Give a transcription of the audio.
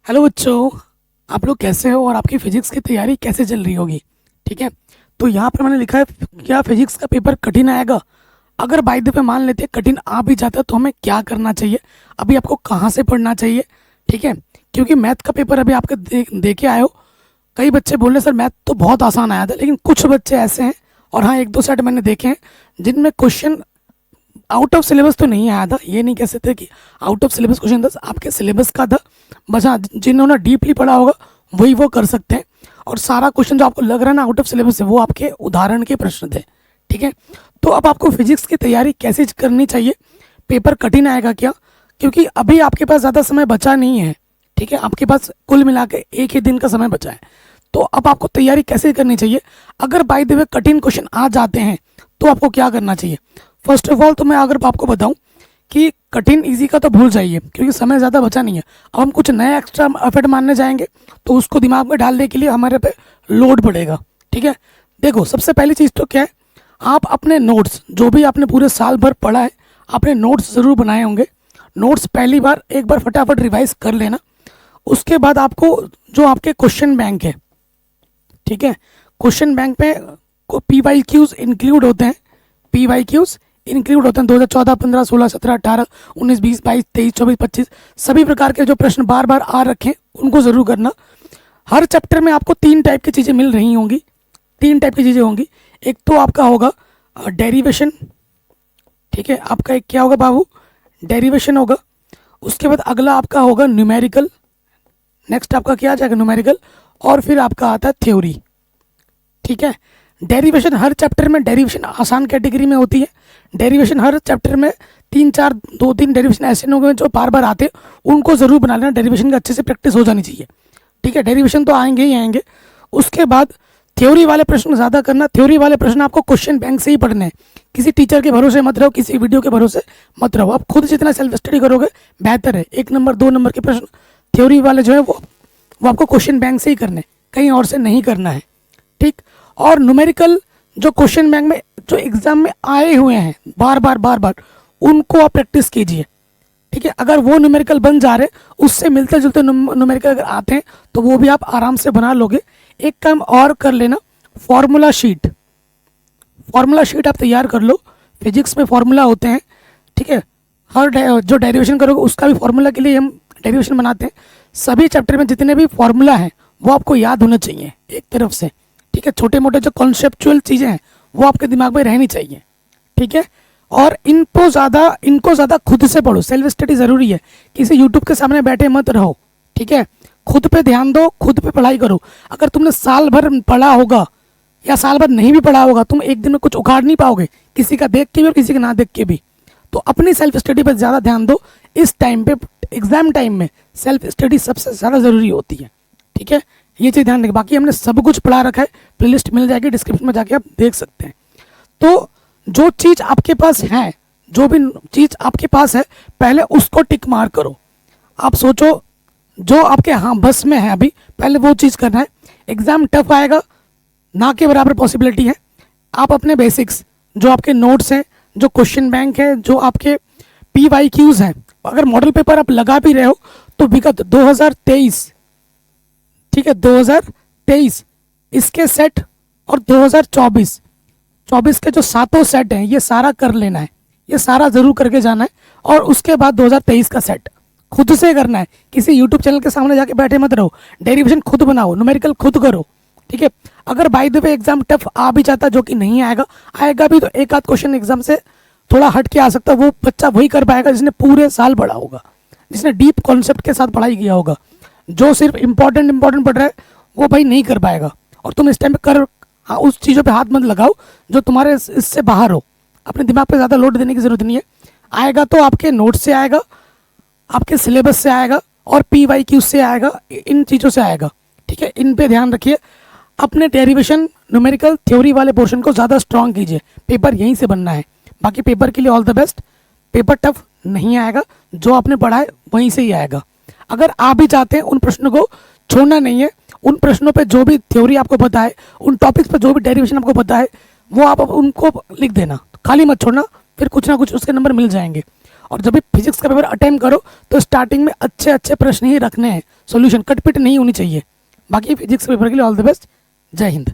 Hello बच्चों। आप लोग कैसे हो और आपकी फिजिक्स की तैयारी कैसे चल रही होगी? ठीक है। तो यहाँ पर मैंने लिखा है, क्या फिजिक्स का पेपर कठिन आएगा? अगर बाय द वे मान लेते हैं कठिन आ भी जाता है तो हमें क्या करना चाहिए? अभी आपको कहाँ से पढ़ना चाहिए? ठीक है। क्योंकि मैथ का पेपर अभी आपके दे के आए हो। कई बच्चे बोल रहे सर मैथ तो बहुत आसान आया था, लेकिन कुछ बच्चे ऐसे हैं, और हाँ एक दो सेट मैंने देखे हैं जिनमें क्वेश्चन आउट ऑफ सिलेबस तो नहीं आया था। ये नहीं कह सकते कि आउट ऑफ सिलेबस क्वेश्चन था, आपके सिलेबस का था। बस हाँ, जिन्होंने डीपली पढ़ा होगा वही वो कर सकते हैं। और सारा क्वेश्चन जो आपको लग रहा है ना आउट ऑफ सिलेबस है, वो आपके उदाहरण के प्रश्न थे। ठीक है। तो अब आपको फिजिक्स की तैयारी कैसे करनी चाहिए? पेपर कठिन आएगा क्या? क्योंकि अभी आपके पास ज़्यादा समय बचा नहीं है। ठीक है। आपके पास कुल मिला के एक ही दिन का समय बचा है। तो अब आपको तैयारी कैसे करनी चाहिए? अगर बाय द वे कठिन क्वेश्चन आ जाते हैं तो आपको क्या करना चाहिए? फर्स्ट ऑफ ऑल तो मैं अगर आपको बताऊं कि कठिन इजी का तो भूल जाइए, क्योंकि समय ज़्यादा बचा नहीं है। अब हम कुछ नया एक्स्ट्रा एफर्ट मारने जाएंगे तो उसको दिमाग में डालने के लिए हमारे पे लोड पड़ेगा। ठीक है। देखो, सबसे पहली चीज़ तो क्या है, आप अपने नोट्स जो भी आपने पूरे साल भर पढ़ा है, आपने नोट्स ज़रूर बनाए होंगे। नोट्स पहली बार एक बार फटाफट रिवाइज कर लेना। उसके बाद आपको जो आपके क्वेश्चन बैंक है, ठीक है, क्वेश्चन बैंक में पी वाई क्यूज इंक्लूड होते हैं। पी वाई क्यूज इंक्लूड होते हैं 2014, 15, 16, 17, 18, 19, 20, 22, 23, 24, 25 सभी प्रकार के जो प्रश्न बार बार आ रखे हैं उनको ज़रूर करना। हर चैप्टर में आपको तीन टाइप की चीज़ें मिल रही होंगी। तीन टाइप की चीज़ें होंगी। एक तो आपका होगा डेरिवेशन। ठीक है। आपका एक क्या होगा बाबू? डेरिवेशन होगा। उसके बाद अगला आपका होगा न्यूमेरिकल। नेक्स्ट आपका क्या आ जाएगा? न्यूमेरिकल। और फिर आपका आता है थ्योरी। ठीक है। डेरिवेशन हर चैप्टर में, डेरिवेशन आसान कैटेगरी में होती है। डेरिवेशन हर चैप्टर में तीन चार, दो तीन डेरिवेशन ऐसे लोग हैं जो बार बार आते हैं, उनको ज़रूर बना लेना। डेरिवेशन की अच्छे से प्रैक्टिस हो जानी चाहिए। ठीक है। डेरिवेशन तो आएंगे ही आएंगे। उसके बाद थ्योरी वाले प्रश्न ज़्यादा करना। थ्योरी वाले प्रश्न आपको क्वेश्चन बैंक से ही पढ़ने हैं। किसी टीचर के भरोसे मत रहो, किसी वीडियो के भरोसे मत रहो। आप खुद जितना सेल्फ स्टडी करोगे बेहतर है। एक नंबर दो नंबर के प्रश्न थ्योरी वाले जो है वो आपको क्वेश्चन बैंक से ही करने, कहीं और से नहीं करना है। ठीक। और न्यूमेरिकल जो क्वेश्चन बैंक में जो एग्जाम में आए हुए हैं बार बार बार बार, उनको आप प्रैक्टिस कीजिए। ठीक है। अगर वो न्यूमेरिकल बन जा रहे, उससे मिलते जुलते न्यूमेरिकल अगर आते हैं तो वो भी आप आराम से बना लोगे। एक काम और कर लेना, फॉर्मूला शीट। फॉर्मूला शीट आप तैयार कर लो। फिजिक्स में फॉर्मूला होते हैं। ठीक है। हर जो डेरिवेशन करोगे उसका भी फॉर्मूला के लिए हम डेरिवेशन बनाते हैं। सभी चैप्टर में जितने भी फॉर्मूला हैं वो आपको याद होने चाहिए एक तरफ से। ठीक है। छोटे मोटे जो कॉन्सेप्चुअल चीज़ें हैं वो आपके दिमाग में रहनी चाहिए। ठीक है। और इनको ज़्यादा खुद से पढ़ो। सेल्फ स्टडी ज़रूरी है। किसी यूट्यूब के सामने बैठे मत रहो। ठीक है। खुद पे ध्यान दो, खुद पे पढ़ाई करो। अगर तुमने साल भर पढ़ा होगा या साल भर नहीं भी पढ़ा होगा, तुम एक दिन में कुछ उखाड़ नहीं पाओगे, किसी का देख के भी और किसी का ना देख के भी। तो अपनी सेल्फ स्टडी पर ज़्यादा ध्यान दो। इस टाइम पे, एग्जाम टाइम में सेल्फ स्टडी सबसे ज़्यादा ज़रूरी होती है। ठीक है। ये चीज़ ध्यान रखें। बाकी हमने सब कुछ पढ़ा रखा है, प्लेलिस्ट मिल जाएगी, डिस्क्रिप्शन में जाके आप देख सकते हैं। तो जो चीज़ आपके पास है, जो भी चीज़ आपके पास है, पहले उसको टिक मार करो। आप सोचो जो आपके हाँ बस में है अभी, पहले वो चीज़ करना है। एग्ज़ाम टफ आएगा, ना के बराबर पॉसिबिलिटी है। आप अपने बेसिक्स, जो आपके नोट्स हैं, जो क्वेश्चन बैंक है, जो आपके पी वाई क्यूज़ हैं, अगर मॉडल पेपर आप लगा भी रहे हो तो विगत 2023, ठीक है, 2023 इसके सेट और 2024 के जो सातों सेट हैं ये सारा कर लेना है। ये सारा ज़रूर करके जाना है। और उसके बाद 2023 का सेट खुद से करना है। किसी यूट्यूब चैनल के सामने जाके बैठे मत रहो। डेरिवेशन खुद बनाओ, न्यूमेरिकल खुद करो। ठीक है। अगर by the way exam tough आ भी जाता, जो कि नहीं आएगा भी, तो एक आध क्वेश्चन एग्जाम से थोड़ा हट के आ सकता है। वो बच्चा वही कर पाएगा जिसने पूरे साल पढ़ा होगा, जिसने डीप कॉन्सेप्ट के साथ पढ़ाई किया होगा। जो सिर्फ इंपॉर्टेंट पढ़ रहा है वो भाई नहीं कर पाएगा। और तुम इस टाइम पे कर, हाँ, उस चीज़ों पे हाथ मत लगाओ जो तुम्हारे इससे बाहर हो। अपने दिमाग पे ज़्यादा लोड देने की ज़रूरत नहीं है। आएगा तो आपके नोट से आएगा, आपके सिलेबस से आएगा, और पी वाई क्यू से आएगा, इन चीज़ों से आएगा। ठीक है। इन पे ध्यान रखिए। अपने डेरिवेशन, न्यूमेरिकल, थ्योरी वाले पोर्शन को ज़्यादा स्ट्रॉन्ग कीजिए। पेपर यहीं से बनना है। बाकी पेपर के लिए all the best. Paper tough नहीं आएगा, जो आपने पढ़ा है वहीं से ही आएगा। अगर आप भी चाहते हैं, उन प्रश्नों को छोड़ना नहीं है। उन प्रश्नों पे जो भी थ्योरी आपको पता है, उन टॉपिक्स पे जो भी डेरिवेशन आपको पता है, वो आप उनको लिख देना, खाली मत छोड़ना। फिर कुछ ना कुछ उसके नंबर मिल जाएंगे। और जब भी फिजिक्स का पेपर अटेम्प्ट करो तो स्टार्टिंग में अच्छे अच्छे प्रश्न ही रखने हैं, सॉल्यूशन कटपिट नहीं होनी चाहिए। बाकी फिजिक्स पेपर के लिए ऑल द बेस्ट। जय हिंद।